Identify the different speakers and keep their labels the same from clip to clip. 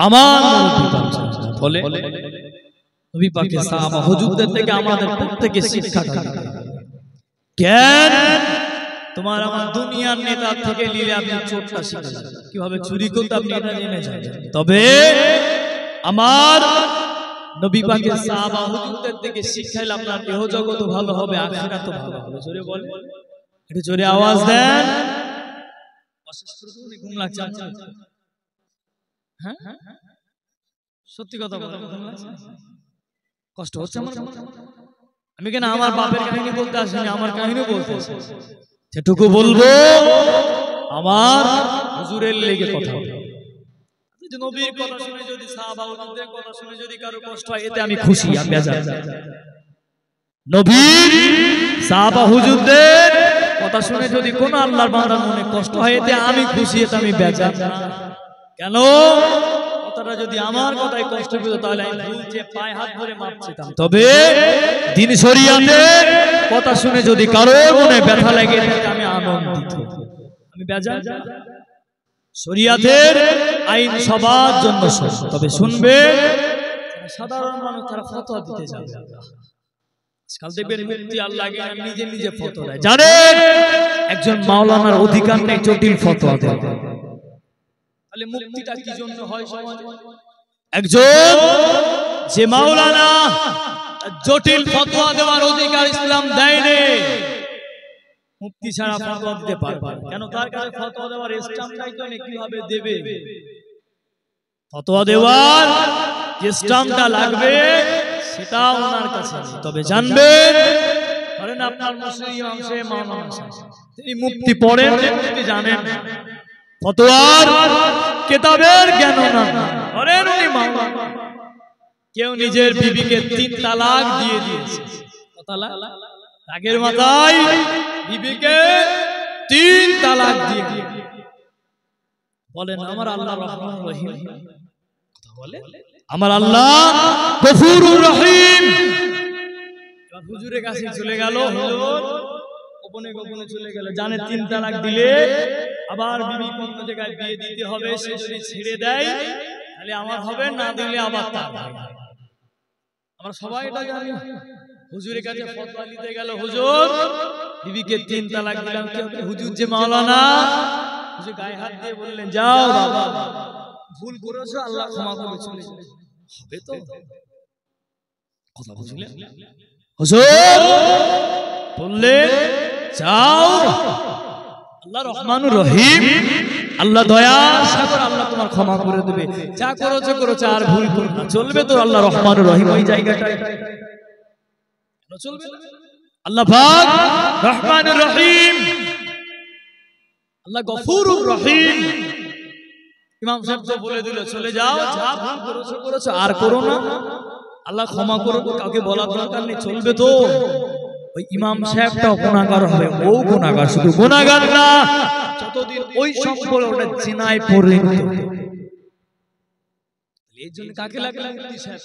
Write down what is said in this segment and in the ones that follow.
Speaker 1: আমার নবী পাক বলে নবী পাকের সাহাবা হুজুরদের থেকে আমাদের প্রত্যেককে শিক্ষা জ্ঞান তোমার আমার দুনিয়ার নেতা থেকে নিলে আপনি চোরটা শিখে যাবেন কিভাবে চুরি করতে আপনি এটা জেনে যাবেন তবে আমার নবী পাকের সাহাবা হুজুরদের থেকে শিক্ষাইলে আপনার দেহ জগৎ ভালো হবে আখিরাত ভালো হবে জোরে বল একটু জোরে আওয়াজ দেন ঘুম লাগছে হ্যাঁ সত্যি কথা বলেন ঘুম লাগছে কষ্ট হচ্ছে আমার আমি কেন আমার বাপের কাহিনী বলতে আসিনি আমার কাহিনী বলতে যেটুকু বলবো আমার হুজুরের লেগে কথা নবীর কথা শুনে যদি সাহাবা হুজুরদের কথা শুনে যদি কারো কষ্ট হয় এতে আমি খুশি আমি বেজার নবীর সাহাবা হুজুরদের কথা শুনে যদি কোন আল্লাহর বান্দার মনে কষ্ট হয় এতে আমি খুশি এতে আমি বেজার কেন কথাটা যদি আমার কথায় কষ্ট পেত তাহলে আমি ভুলছে পায়ে হাত ধরে মাপ চেতাম তবে দ্বীন শরীয়তের কথা শুনে যদি কারো মনে ব্যথা লাগে তাহলে আমি আনন্দিত আমি বেজার শরীয়তের আইন সবার জন্য তবে শুনবে সাধারণ মানুষ তারা ফতোয়া দিতে যাবে আজকাল দেখবেন মুফতি আল্লাহ নিজে নিজে ফতোয়া দেয় জানেন একজন মাওলানার অধিকার নেই জটিল ফতোয়া দেওয়ার তাহলে মুফতিটা কি জন্য হয় সমাজে একজন যে মাওলানা জটিল ফতোয়া দেওয়ার অধিকার ইসলাম দেয়নি মুফতি ছাড়া ফতোয়া দিতে পারবে কেন তার কাছে ফতোয়া দেওয়ার স্ট্যাম্প নাই তো কিভাবে দেবে ফতোয়া দেওয়ার যে স্ট্যাম্পটা লাগবে সেটা ওনার কাছে তবে জানবেন ধরেন আপনার মুসলিম ইমাম সাহেব মাওলানা সাহেব তিনি মুফতি পড়েন মুফতি জানেন ফতোয়ার কিতাবের জ্ঞান না ধরেন উনি মাওলানা কেউ নিজের বিবিকে 3 তালাক দিয়ে দিয়েছে কত তালাক রাগের মাথায় বিবিকে 3 তালাক দিয়ে বলেন আমার আল্লাহ রহমান রহিম কথা বলে আমার আল্লাহ গফুরুর রহিম হুজুরের কাছে চলে গেল হুজুর গোপনে গোপনে চলে গেল জানে 3 তালাক দিলে আবার বিবি কোন জায়গায় বিয়ে দিতে হবে সে যদি ছেড়ে দেয় তাহলে আমার হবে না দিলে আবার তালাক আমরা সবাই এটা জানি হুজুরের কাছে ফতোয়া নিতে গেল হুজুর বিবিকে 3 তালাক দিলাম কি হবে হুজুর যে মাওলানা হুজুর গায়ে হাত দিয়ে বললেন যাও বাবা ভুল করেছো আল্লাহ ক্ষমা করে চলে যাবে হবে তো কথা বুঝলেন হুজুর বললেন যাও আল্লাহ রহমানুর রহিম আল্লাহ দয়া সাগর আল্লাহ তোমার ক্ষমা করে দেবে যা করেছো করেছো আর ভুল করবে না চলবে তো আল্লাহ রহমানুর রহিম ওই জায়গাটায় কেন চলবে আল্লাহ পাক রহমানুর রহিম আল্লাহ গফুরুর রহিম ইমাম সাহেব তো বলে দিল চলে যাও যা ভুল করেছো করেছো আর করো না আল্লাহ ক্ষমা করবে কাউকে বলার দরকার নেই চলবে তো ওই ইমাম সাহেবটাও গুনাহগার হবে ও গুনাহগার শুধু গুনাহগার না যতদিন ওই সম্পর্কে ওটা জিনায় পরিণত এই জন্য কাকে লাগে মুফতি সাহেব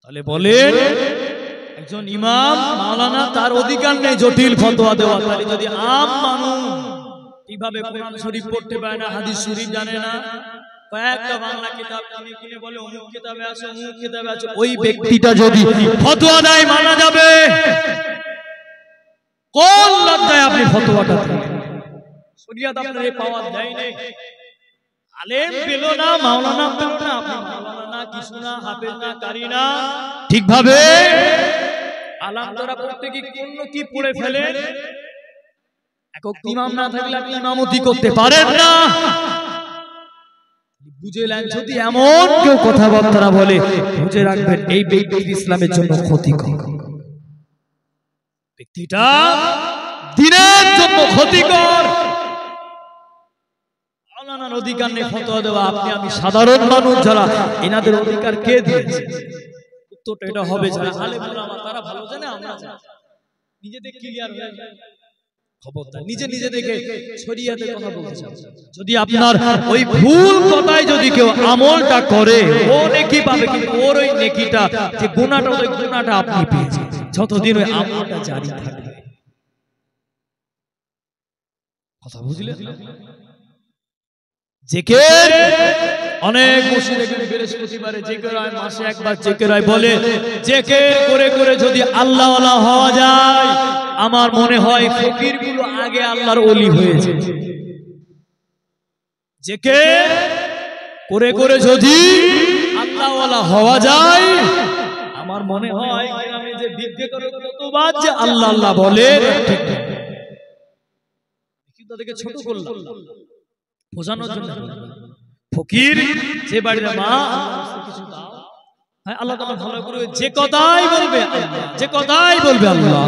Speaker 1: তাহলে বলেন একজন ইমাম মাওলানা তার অধিকার নেই জটিল ফতোয়া দেওয়া তাহলে যদি আম মানুষ কিভাবে কোরআন শরীফ পড়তে পারে না হাদিস শরীফ জানে না কয়েকটা বাংলা কিতাব কিনে কিনে বলে অমুক কিতাবে আছে অমুক কিতাবে আছে ওই ব্যক্তিটা যদি ফতোয়া দেয় মানা যাবে কোন লজ্জায় আপনি ফতোয়াটা দিলেন শরীয়ত আপনার এই পাওয়ার দেয় না আলেম পেল না মাওলানা পেল না আপনি মাওলানা না কিছু না হাফেজ না কারি না ঠিকভাবে আলাম দ্বারা পড়তে কি কোন কি পড়ে ফেলে একক ইমাম না থাকলে আপনি ইমামতি করতে পারেন না বুঝলেন যদি এমন কেউ কথাবার্তা বলে বুঝে রাখবেন এই ব্যক্তি ইসলামের জন্য ক্ষতিকর ব্যক্তিটা দ্বীনের জন্য ক্ষতিকর মাওলানার অধিকার নেই ফতোয়া দেওয়া আপনি আমি সাধারণ মানুষ যারা এনাদের অধিকার কে দিয়েছে উত্তরটা এটা হবে যারা আলেম ওলামা তারা ভালো জানে আমরা জানি নিজেদের ক্লিয়ার হয়ে যায় খবরদার নিজে নিজে দেখে শরীয়তের কথা বলতে চাও যদি আপনার ওই ভুল কথায় যদি কেউ আমলটা করে ও নেকি পাবে কিন্তু ওর ওই নেকিটা যে গুনাহটা ওই গুনাহটা আপনি পেয়েছেন যতদিন ওই আমলটা জারি থাকবে কথা বুঝলেন জিকির অনেক মসজিদে বৃহস্পতিবারে জিকির হয়, মাসে একবার জিকির হয়। বলে জিকির করে করে যদি আল্লাহ ওয়ালা হওয়া যায়, আমার মনে হয় ফকিরগুলো আগে আল্লাহর ওলি হয়েছে। জিকির করে করে যদি আল্লাহ ওয়ালা হওয়া যায়, আমার মনে হয় গ্রামে যে ভিক্ষে করে কতবার যে আল্লাহ আল্লাহ বলে, ঠিক তাদেরকে ছোট করলাম বোঝানোর জন্য। ফকির যে বাড়ির মা কিছু দাও, হ্যাঁ আল্লাহ তাআলা ভালো করে যে কথাই বলবে, যে কথাই বলবে আল্লাহ।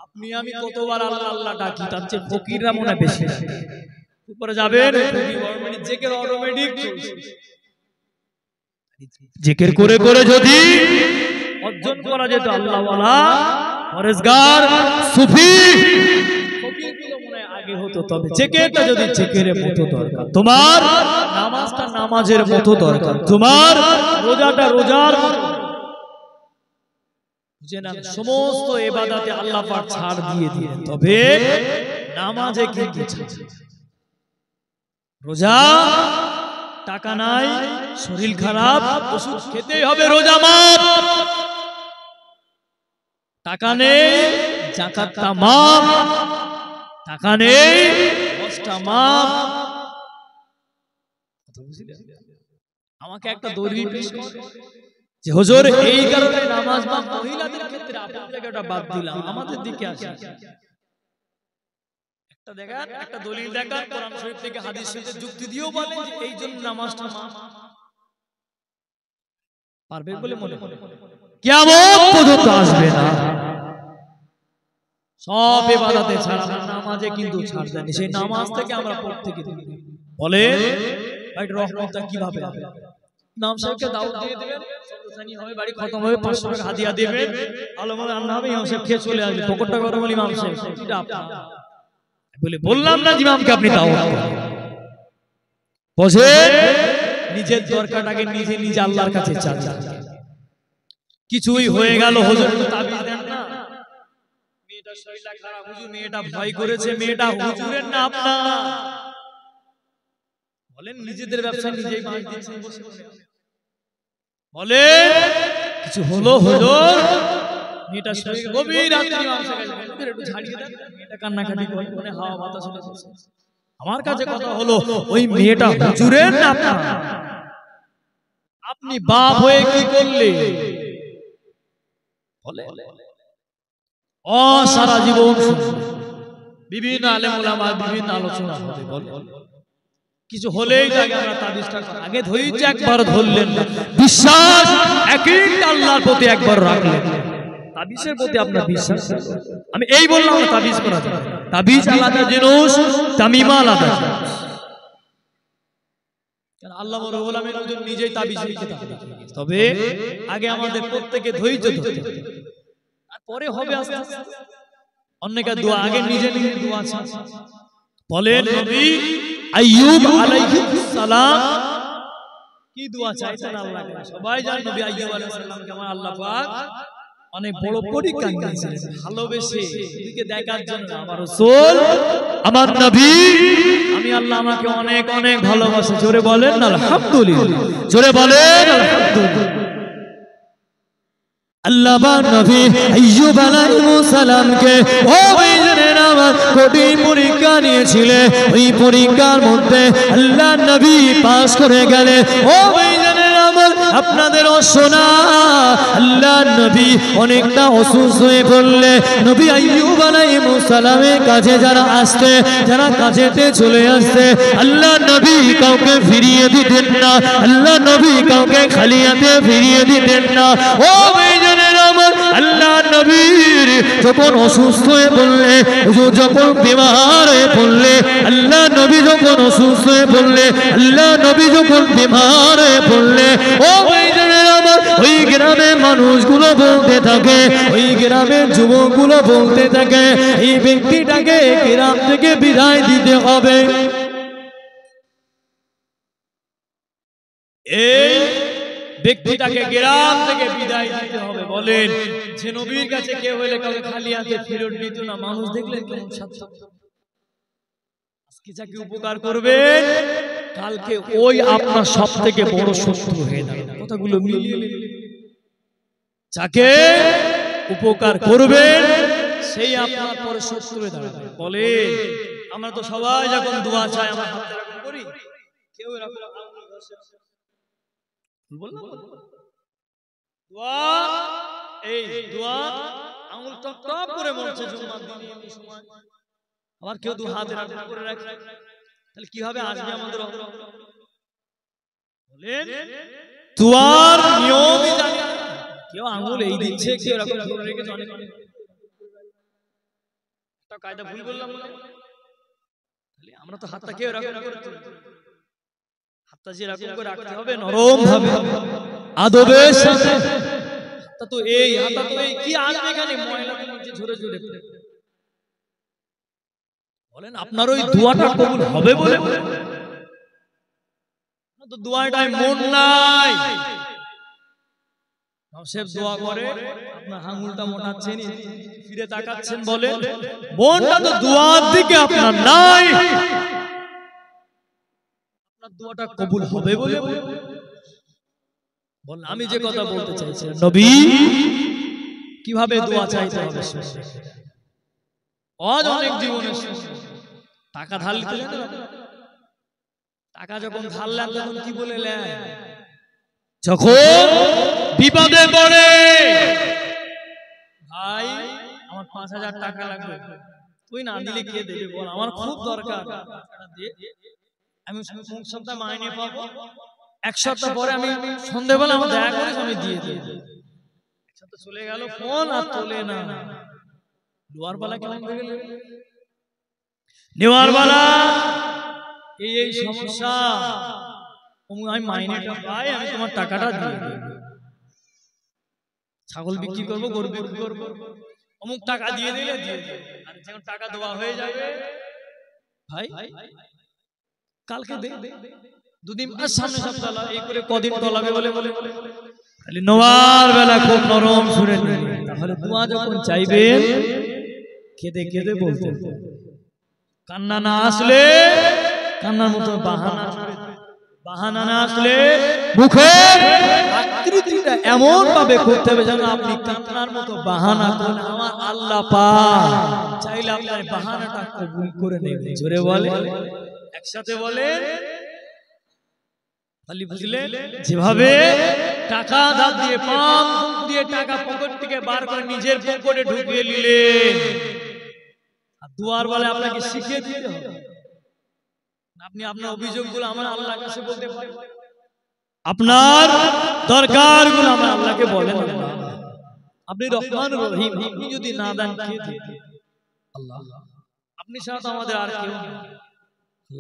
Speaker 1: আপনি আমি কতবার আল্লাহ আল্লাহ ডাকি, তার চেয়ে ফকিররা মনে বেশি উপরে যাবেন। মানে জিকির অটোমেটিক জিকির করে করে যদি অর্জন করা যেত আল্লাহ ওয়ালা পরেজগার সুফি, ফকিরগুলো মনে আগে হতো। তবে জিকিরটা যদি জিকিরের মতো দরকার, তোমার নামাজটা নামাজের মতো দরকার, তোমার রোজাটা রোজার মতো, বুঝে না? সমস্ত ইবাদতে আল্লাহ পাক ছাড় দিয়ে দিলেন, তবে নামাজে কিন্তু রোজা টাকা নাই, শরীর খারাপ, ওষুধ খেতেই হবে, রোজা মাফ। টাকা নেই, যাকাতটা মাফ। টাকা নেই, হজটা মাফ। আমাকে একটা দলিল পেশ করে যে হুজুর এই কারণে নামাজ মাফ, মহিলাদের ক্ষেত্রে আপনার জায়গাটা বাদ দিলাম, আমাদের দিকে আসে। একটা দেখেন, একটা দলিল দেখান কোরআন শরীফ থেকে, হাদিস সাথে যুক্তি দিয়েও বলেন যে এই জন্য নামাজটা মাফ। পারবে বলে মনে হয় কিয়ামত পর্যন্ত আসবে না। সব ইবাদতে ছাড়া নামাজে কিন্তু ছাড় দেয়নি। সেই নামাজ থেকে আমরা প্রত্যেকে বলে ভাই রহমতটা কিভাবে হবে? ইমাম সাহেবকে দাওয়াত দিয়ে দিবেন, সন্তানি হবে, বাড়ি খতম হবে, 500 টাকা হাদিয়া দিবেন, আলো মনে রান্না হবে, ইমাম সাহেব খেয়ে চলে আসবে, পকেটটা গরম হলে ইমাম সাহেব এটা আপনার বলে বললাম না ইমামকে আপনি দাওয়াত বসে নিজের দরকারটাকে নিজে নিজে আল্লাহর কাছে চান। কিছুই হয়ে গেল, হুজুর তো তাবিজ দেন না, মেয়েটা শরীরটা খারাপ, হুজুর মেয়েটা ভয় করেছে, মেয়েটা হুজুরের না আপনার। বলেন নিজেদের ব্যবসা নিজেই বাঁশ দিচ্ছেন বসে বসে। বলে কিছু হলো হুজুর, মেয়েটা শরীর গভীর রাতে ইমাম সাহেব বললেন একটু ঝাড়িয়ে দেন, মেয়েটা কান্নাকাটি করে মনে হাওয়া বাতাস উঠেছে। আমার কাছে কথা হলো ওই মেয়েটা হুজুরের না আপনার? আপনি বাপ হয়ে কি করলে? বলে সারা জীবন বিভিন্ন আলেম ওলামা বিভিন্ন আলোচনা হবে, বলে কিছু হলেই তাকে আমরা তাবিজটা আগে ধরেছি, একবার ধরলেন না, বিশ্বাস একই আল্লাহর প্রতি একবার রাখলেন, তাবিজের প্রতি আপনার বিশ্বাস। আমি এই বললাম না তাবিজ করা যায়, তাবিজ আলাদা জিনিস, তামিমা আলাদা জিনিস। আল্লাহ রাব্বুল আলামিন নিজেই তাবিজ লিখে থাকেন, তবে আগে আমাদের প্রত্যেককে ধৈর্য ধরতে হবে, পরে হবে আস্তে আস্তে। অনেকের দোয়া আগে নিজে নিজে দোয়া আছে। বলেন নবী আইয়ুব আলাইহিস সালাম কি দোয়া চাইতেন আল্লাহকে? সবাই জানেন নবী আইয়ুব আলাইহিস সালাম কেমন আল্লাহ পাক অনেক বড় পরীক্ষা নিয়েছিলেন, ভালোবেসে নবীকে দেখার জন্য। আমার রাসূল, আমার নবী, আমি আল্লাহ আমাকে অনেক অনেক ভালোবাসে। জোরে বলেন আলহামদুলিল্লাহ, জোরে বলেন আলহামদুলিল্লাহ। আল্লাহ নবী আইয়ুব আলাইহিস সালামকে ওই জনের আমার কঠিন পরীক্ষা নিয়েছিলেন, ওই পরীক্ষার মধ্যে আল্লাহ নবী পাস করে গেলে। ওই জনের আমার আপনাদের শোনা, আল্লাহ নবী অনেকটা অসুস্থ হয়ে পড়লে নবী আইয়ুব আলাইহিস সালামের কাছে যারা আসতে, যারা কাছেতে চলে আসতে, আল্লাহ নবী কাউকে ফিরিয়ে দিতেন না, আল্লাহ নবী কাউকে খালি হাতে ফিরিয়ে দিতেন না। ওই জনের আমার আল্লাহ নবীর যখন অসুস্থ হয়ে পড়লে, যখন বিমার হয়ে পড়লে, আল্লাহ নবী যখন অসুস্থ হয়ে পড়লে, আল্লাহ নবী যখন বিমার হয়ে পড়লে, ওই জনের আমার ওই গ্রামের মানুষগুলো বলতে থাকে, ওই গ্রামের যুবকগুলো বলতে থাকে এই ব্যক্তিটাকে গ্রাম থেকে বিদায় দিতে হবে। এই ব্যক্তিটাকে গ্রাম থেকে বিদায় দিতে হবে। বলেন যে নবীর কাছে কেউ হলে কাউকে খালি হাতে ফেরত দিত না। মানুষ দেখলেন কেমন সাথে আজকে যাকে উপকার করবেন কালকে ওই আপনার সব থেকে বড় শত্রু হয়ে যাবে। কথাগুলো মিলিয়ে যাকে উপকার করবেন সেই আপনার পরে শত্রু হয়ে দাঁড়াবে। বলে আমরা তো সবাই যখন দোয়া চাই আমরা হাত এরকম করি, কেউ এরকম বললাম দোয়া, এই দোয়া আঙুল টপ টপ করে মরছে জুম্মার দিনে এই সময়, আবার কেউ দু হাত এরকম করে রাখে, তাহলে কি হবে? আসবে আমাদের বলেন দোয়ার নিয়মই জানি না, কেউ আঙুল এই দিচ্ছে, কেউ এরকম করে রেখেছে, অনেক একটা কায়দা ভুল বললাম বলে। তাহলে আমরা তো হাতটা কেউ এরকম করে হাতটা যে এরকম করে রাখতে হবে নরম ভাবে আদবের সাথে। হাতটা তো এই হাতটা তো এই কি আসবে এখানে ময়লাকে নিচে ঝরে ঝরে বলেন আপনার ওই দোয়াটা কবুল হবে বলে তো দোয়াটাই মন নাই। নওশেব দোয়া করে আপনার আঙ্গুলটা মোটাচ্ছেন, ফিরে তাকাচ্ছেন, বলে মনটা তো দোয়ার দিকে আপনার নাই, আপনার দোয়াটা কবুল হবে বলে বলেন। আমি যে কথা বলতে চাইছি, নবী কিভাবে দোয়া চাইতে হবে আজ অনেক জীবনে টাকা ধার নিতে জানেন, টাকা যখন ধারলেন তখন কি বলেলেন? যখন বিপদে পড়ে ভাই আমার ৫,০০০ টাকা লাগবে, তুই না দিলে কে দেবে বল, আমার খুব দরকার, আমি মুখ সপ্তাহ মাইনে পাবো, এক সপ্তাহ পরে আমি সন্ধ্যেবেলা আমার দেখা করিস আমি দিয়ে দিই। এক সপ্তাহ চলে গেল, ফোন আর তোলে না, দোয়ার বেলা কেমন হয়ে গেল? নেওয়ার বেলা এই সমস্যা, আমি মাইনেটা পাই, আমি তোমার টাকাটা দিয়ে দেব, ছাগল বিক্রি করবো, গরু বিক্রি করবো, অমুক টাকা দিয়ে দিলে দিয়ে দেব। আর যখন টাকা দেওয়া হয়ে যাবে, ভাই কালকে দে, দুদিন সামনে সপ্তাহ এই করে কদিন টলাবে বলে বলে খালি নোয়ার বেলা খুব নরম শুনে নেবে। তাহলে দোয়া যখন চাইবেন কেঁদে কেঁদে বলতে, কান্না না আসলে কান্নার মতো বাহানা না আসলে মুখের আকৃতিটা এমন ভাবে করতে হবে যেন আপনি কান্নার মতো বাহানা করেন, আমার আল্লাহ পাক চাইলে আপনার বাহানাটা কবুল করে নেবে। জোরে বলে, একসাথে বলে, খালি বুঝলেন? যেভাবে টাকা ধার দিয়ে পাম দিয়ে টাকা পকেট থেকে বার করে নিজের পকেটে ঢুকিয়ে নিলেন, আর দুয়ার বলে আপনাকে শিখিয়ে দিতে হবে। আপনি আপনার অভিযোগগুলো আমার আল্লাহর কাছে বলতে পারেন, আপনার দরকারগুলো আমার আল্লাহকে বলেন। আপনি রহমান রহিম, আপনি যদি না দেন কে দেবে? আল্লাহ, আপনি ছাড়া তো আমাদের আর কেউ নেই।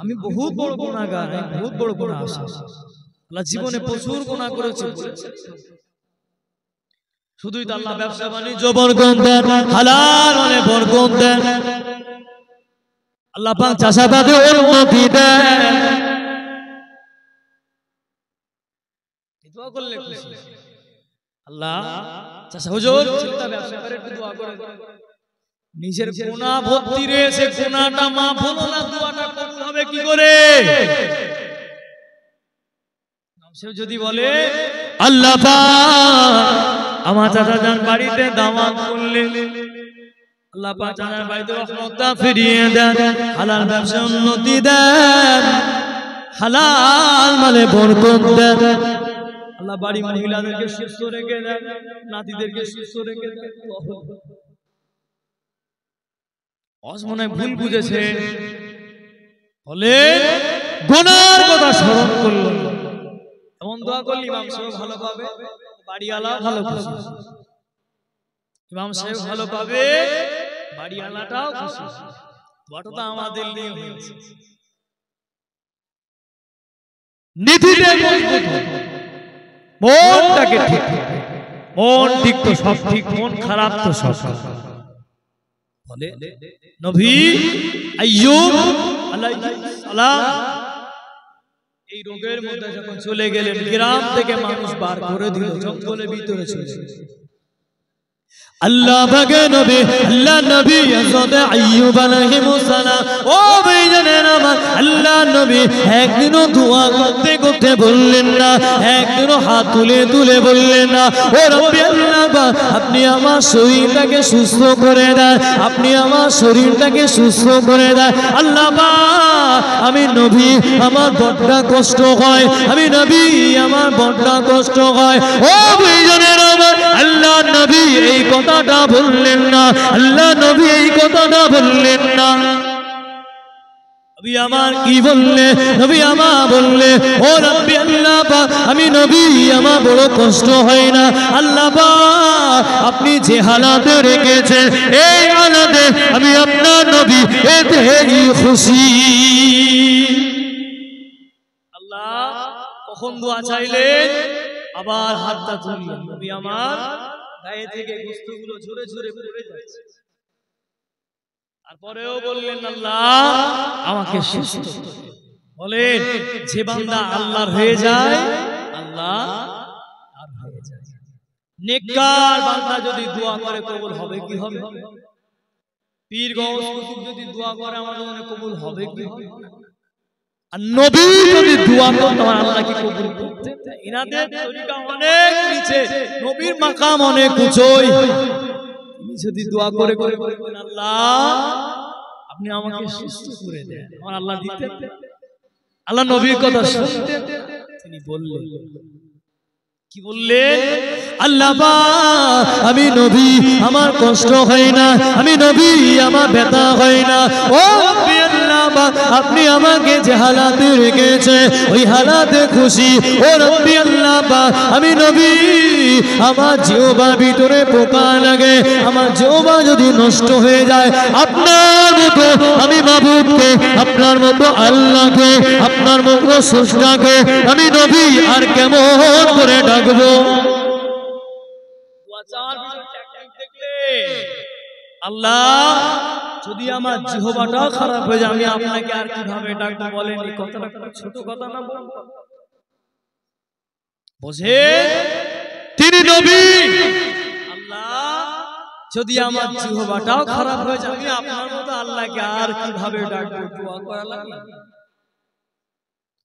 Speaker 1: আমি বহুত বড় গুনাহগার, বহুত বড় গুনাহ আছে, আল্লাহ জীবনে প্রচুর গুনাহ করেছি, শুধুই তো আল্লাহ ব্যবসা বাণিজ্য বরকত দেন, হালাল মানে বরকত দেন, আল্লাহ পাক চাষাবাদে উন্নতি দেন। দোয়া করলে খুশি আল্লাহ, চাষা হুজুর ছেলেটা ব্যবসা করে একটু দোয়া করে, নিজের গুনাহ ভর্তি রয়েছে, গুনাহটা মাফ হলো না, দোয়াটা কবুল হবে কি করে? সে যদি বলে আল্লাহ পাক আমার চাচা জান বাড়িতে দাওয়াত করলে, আল্লাহ পাক চাচার বাড়িতে রহমতটা ফিরিয়ে দেন, হালাল ব্যবসা উন্নতি দেন, হালাল মানে বরকত দেন, আল্লাহ বাড়ি মহিলাদেরকে সুস্থ রেখে দেন, নাতিদেরকে সুস্থ রেখে দেন। মনে ভুল বুঝেছে বলে গুনার কথা স্মরণ করলো, এমন দোয়া করলে ইমাম সাহেব ভালো পাবে, বাড়িওয়ালা ভালো খুশি, ইমাম সাহেব ভালো পাবে, বাড়িওয়ালাটাও খুশি। দোয়াটা তো আমাদের নিয়ে হয়েছে, নীতিতে মজবুত হবে, মনটাকে ঠিক, মন ঠিক তো সব ঠিক, মন খারাপ তো সব খারাপ। বলে নবী আইয়ুব আলাইহিস সালাম এই রোগের মধ্যে যখন চলে গেলেন, গ্রাম থেকে মানুষ বার করে দিল, জঙ্গলের ভিতরে চলে গেলেন। আল্লাহ পাকে নবী আল্লাহ নবী হযরত আইয়ুব আলাইহিস সালাম ও ভাইজানেরা আমার আল্লাহ নবী একদিনও দোয়া করতে করতে বললেন না, একদিনও হাত তুলে তুলে বললেন না ও রব্বি আল্লাহ আপনি আমার শরীরটাকে সুস্থ করে দেন, আপনি আমার শরীরটাকে সুস্থ করে দেন আল্লাহ পাক। আমি নবী আমার বড্ড কষ্ট হয়, আমি নবী আমার বড্ড কষ্ট হয়। ও ভাইজানেরা আমার আল্লাহ নবী এই কথাটা বললেন না, আল্লাহ নবী এই কথাটা বললেন না। নবী আমার কি বললে, নবী আমার বললে ও রব্বি আল্লাহ পাক আমি নবী আমার বড় কষ্ট হয় না আল্লাহ পাক, আপনি যে হালাতে রেখেছেন এই হালাতে আমি আপনার নবী এতেই খুশি। আল্লাহ কখন দোয়া চাইলেন আবার হাতটা তুললেন, নবী আমার গায়ে থেকে গোশতগুলো ঝরে ঝরে পড়ে যাচ্ছে। তারপরেও বললেন আল্লাহ আমাকে সুস্থ বলেন। যে বান্দা আল্লাহর হয়ে যায় আল্লাহ আর হয়ে যায়। নেককার বান্দা যদি দোয়া করে কবুল হবে কি হবে? পীর গৌস কুতুব যদি দোয়া করে আমাদের জন্য কবুল হবে কি হবে? আর নবী যদি দোয়া করে তোমার আল্লাহ কি কবুল করতে? ইনাদের তরিকা অনেক নিচে, নবীর মাকাম অনেক উঁচুই। তুমি যদি দোয়া করে করে বলবেন আল্লাহ আপনি আমাকে সুস্থ করে দেন, আমার আল্লাহ দিতেন। আল্লাহ নবীর কথা শুনতেন, তিনি বললেন কি বললেন? আল্লাহ পাক আমি নবী আমার কষ্ট হয় না, আমি নবী আমার ব্যথা হয় না। ও রব্বি আল্লাহ পাক আপনি আমাকে যে হালাতে রেখেছে ওই হালাতে খুশি। ও রব্বি আল্লাহ পাক আমি নবী আমার জিহ্বার ভিতরে পোকা লাগে, আমার জিহ্বা যদি নষ্ট হয়ে যায় আপনার মতো আমি মাবুদকে, আপনার মতো আল্লাহকে, আপনার মতো স্রষ্টাকে আমি নবী আর কেমন করে ডাকবো? আল্লাহ যদি আমার জিহ্বাটাও খারাপ হয়ে যায় আমি আপনাকে আর কিভাবে ডাকবো বলেন? এই কথাটা ছোট কথা না, বুঝে তিনি নবী। আল্লাহ যদি আমার জিহ্বাটাও খারাপ হয়ে যায় আমি আপনার মতো আল্লাহকে আর কিভাবে ডাকবো? দোয়া করা লাগে,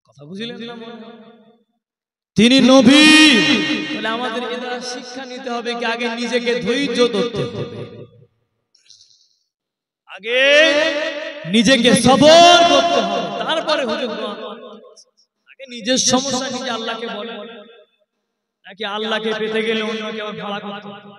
Speaker 1: কথা বুঝলেন না? তিনি নবী। তাহলে আমাদের এর দ্বারা শিক্ষা নিতে হবে কি আগে নিজেকে ধৈর্য ধরতে হবে, আগে নিজেকে সবর করতে হবে, তারপরে হুজুর দোয়া করতে হবে। আগে নিজের সমস্যা নিজে আল্লাহকে বলে, নাকি আল্লাহকে পেতে গেলে অন্য কেউ ভাড়া করতে হবে?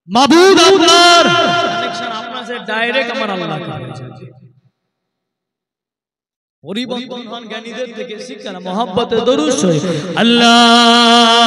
Speaker 1: মাবুদ আপনার কানেকশন আপনার সাথে ডাইরেক্ট আমার আল্লাহকে হয়েছে। পরিবর্তন হন জ্ঞানীদের থেকে শিক্ষা, মহব্বতে দরুদ শরীফ আল্লাহ